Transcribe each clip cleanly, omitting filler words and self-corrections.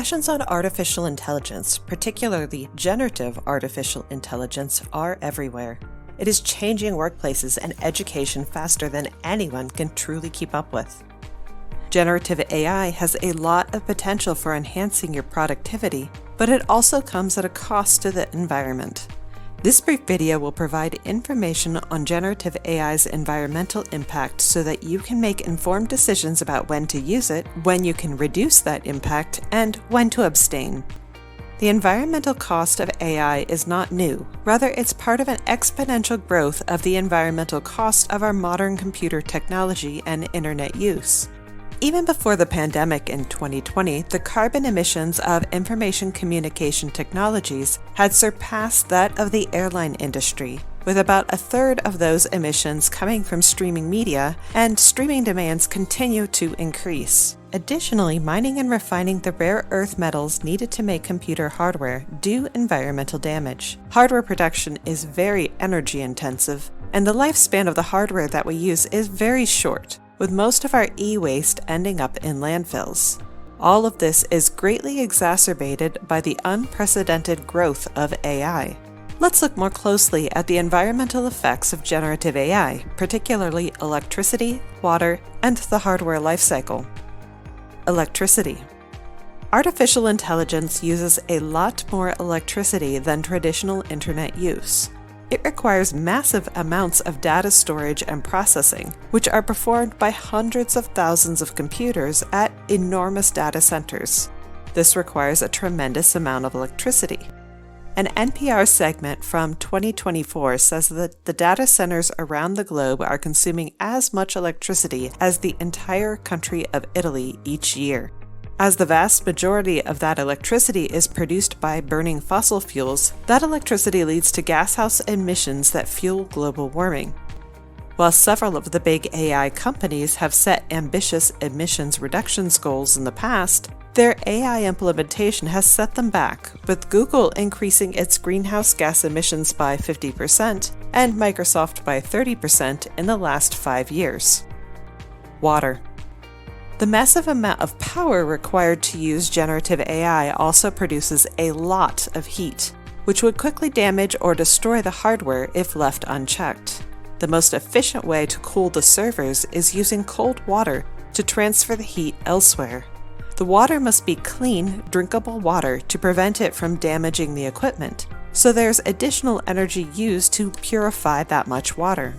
Discussions on artificial intelligence, particularly generative artificial intelligence, are everywhere. It is changing workplaces and education faster than anyone can truly keep up with. Generative AI has a lot of potential for enhancing your productivity, but it also comes at a cost to the environment. This brief video will provide information on generative AI's environmental impact so that you can make informed decisions about when to use it, when you can reduce that impact, and when to abstain. The environmental cost of AI is not new. Rather, it's part of an exponential growth of the environmental cost of our modern computer technology and internet use. Even before the pandemic in 2020, the carbon emissions of information communication technologies had surpassed that of the airline industry, with about a third of those emissions coming from streaming media, and streaming demands continue to increase. Additionally, mining and refining the rare earth metals needed to make computer hardware do environmental damage. Hardware production is very energy intensive, and the lifespan of the hardware that we use is very short, with most of our e-waste ending up in landfills. All of this is greatly exacerbated by the unprecedented growth of AI. Let's look more closely at the environmental effects of generative AI, particularly electricity, water, and the hardware lifecycle. Electricity. Artificial intelligence uses a lot more electricity than traditional internet use. It requires massive amounts of data storage and processing, which are performed by hundreds of thousands of computers at enormous data centers. This requires a tremendous amount of electricity. An NPR segment from 2024 says that the data centers around the globe are consuming as much electricity as the entire country of Italy each year. As the vast majority of that electricity is produced by burning fossil fuels, that electricity leads to gashouse emissions that fuel global warming. While several of the big AI companies have set ambitious emissions reductions goals in the past, their AI implementation has set them back, with Google increasing its greenhouse gas emissions by 50% and Microsoft by 30% in the last 5 years. Water. The massive amount of power required to use generative AI also produces a lot of heat, which would quickly damage or destroy the hardware if left unchecked. The most efficient way to cool the servers is using cold water to transfer the heat elsewhere. The water must be clean, drinkable water to prevent it from damaging the equipment, so there's additional energy used to purify that much water.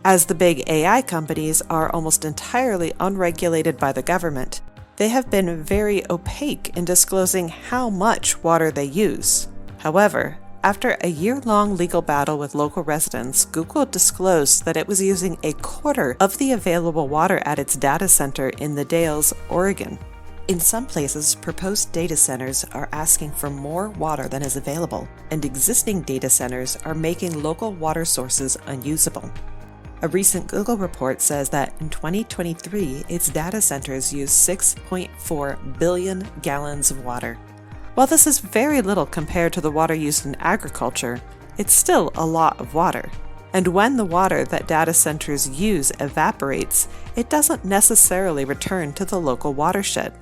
As the big AI companies are almost entirely unregulated by the government, they have been very opaque in disclosing how much water they use. However, after a year-long legal battle with local residents, Google disclosed that it was using a quarter of the available water at its data center in the Dalles, Oregon. In some places, proposed data centers are asking for more water than is available, and existing data centers are making local water sources unusable. A recent Google report says that in 2023, its data centers used 6.4 billion gallons of water. While this is very little compared to the water used in agriculture, it's still a lot of water. And when the water that data centers use evaporates, it doesn't necessarily return to the local watershed.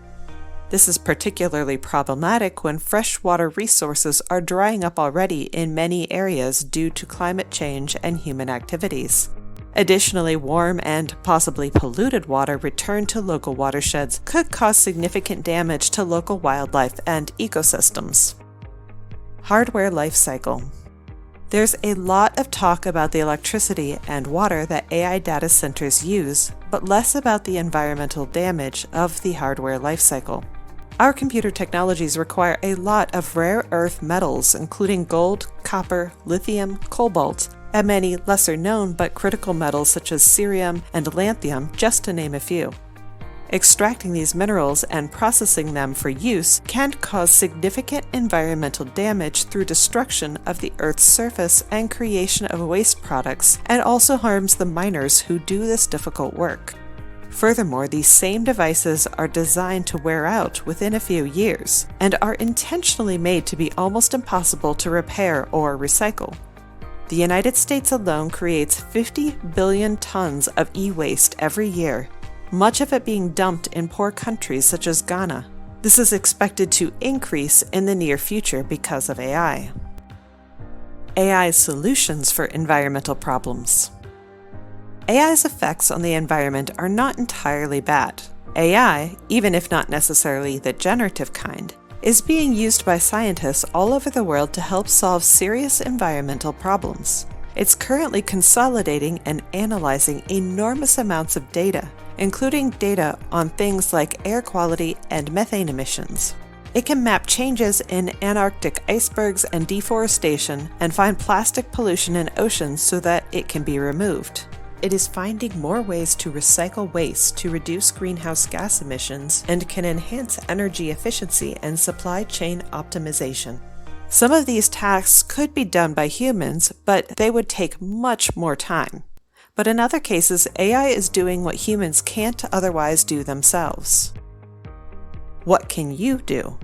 This is particularly problematic when freshwater resources are drying up already in many areas due to climate change and human activities. Additionally, warm and possibly polluted water returned to local watersheds could cause significant damage to local wildlife and ecosystems. Hardware lifecycle. There's a lot of talk about the electricity and water that AI data centers use, but less about the environmental damage of the hardware lifecycle. Our computer technologies require a lot of rare earth metals, including gold, copper, lithium, cobalt, and many lesser-known but critical metals such as cerium and lanthanum, just to name a few. Extracting these minerals and processing them for use can cause significant environmental damage through destruction of the Earth's surface and creation of waste products, and also harms the miners who do this difficult work. Furthermore, these same devices are designed to wear out within a few years, and are intentionally made to be almost impossible to repair or recycle. The United States alone creates 50 billion tons of e-waste every year, much of it being dumped in poor countries such as Ghana. This is expected to increase in the near future because of AI. AI's solutions for environmental problems. AI's effects on the environment are not entirely bad. AI, even if not necessarily the generative kind, is being used by scientists all over the world to help solve serious environmental problems. It's currently consolidating and analyzing enormous amounts of data, including data on things like air quality and methane emissions. It can map changes in Antarctic icebergs and deforestation and find plastic pollution in oceans so that it can be removed. It is finding more ways to recycle waste to reduce greenhouse gas emissions and can enhance energy efficiency and supply chain optimization. Some of these tasks could be done by humans, but they would take much more time. But in other cases, AI is doing what humans can't otherwise do themselves. What can you do?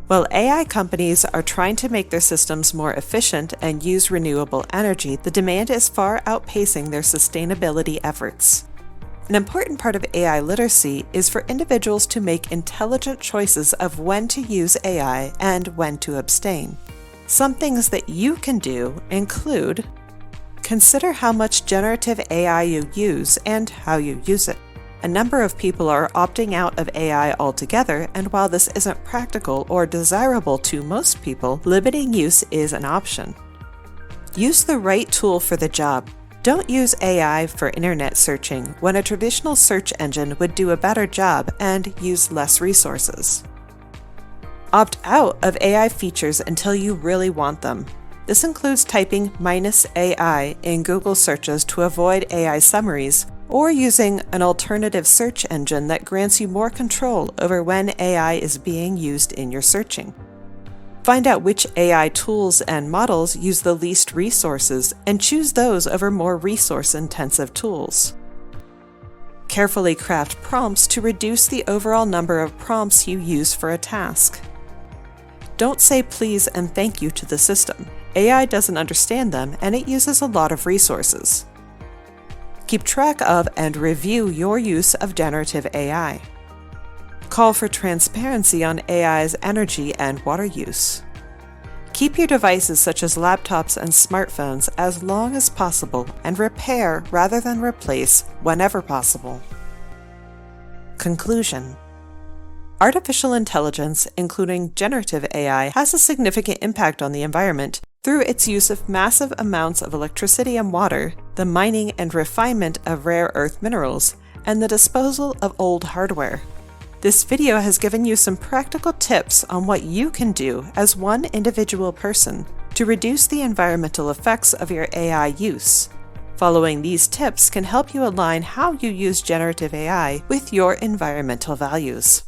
While AI companies are trying to make their systems more efficient and use renewable energy, the demand is far outpacing their sustainability efforts. An important part of AI literacy is for individuals to make intelligent choices of when to use AI and when to abstain. Some things that you can do include: consider how much generative AI you use and how you use it. A number of people are opting out of AI altogether, and while this isn't practical or desirable to most people, limiting use is an option. Use the right tool for the job. Don't use AI for internet searching when a traditional search engine would do a better job and use less resources. Opt out of AI features until you really want them. This includes typing -AI in Google searches to avoid AI summaries, or using an alternative search engine that grants you more control over when AI is being used in your searching. Find out which AI tools and models use the least resources and choose those over more resource-intensive tools. Carefully craft prompts to reduce the overall number of prompts you use for a task. Don't say please and thank you to the system. AI doesn't understand them, and it uses a lot of resources. Keep track of and review your use of generative AI. Call for transparency on AI's energy and water use. Keep your devices such as laptops and smartphones as long as possible and repair rather than replace whenever possible. Conclusion. Artificial intelligence, including generative AI, has a significant impact on the environment through its use of massive amounts of electricity and water, the mining and refinement of rare earth minerals, and the disposal of old hardware. This video has given you some practical tips on what you can do as one individual person to reduce the environmental effects of your AI use. Following these tips can help you align how you use generative AI with your environmental values.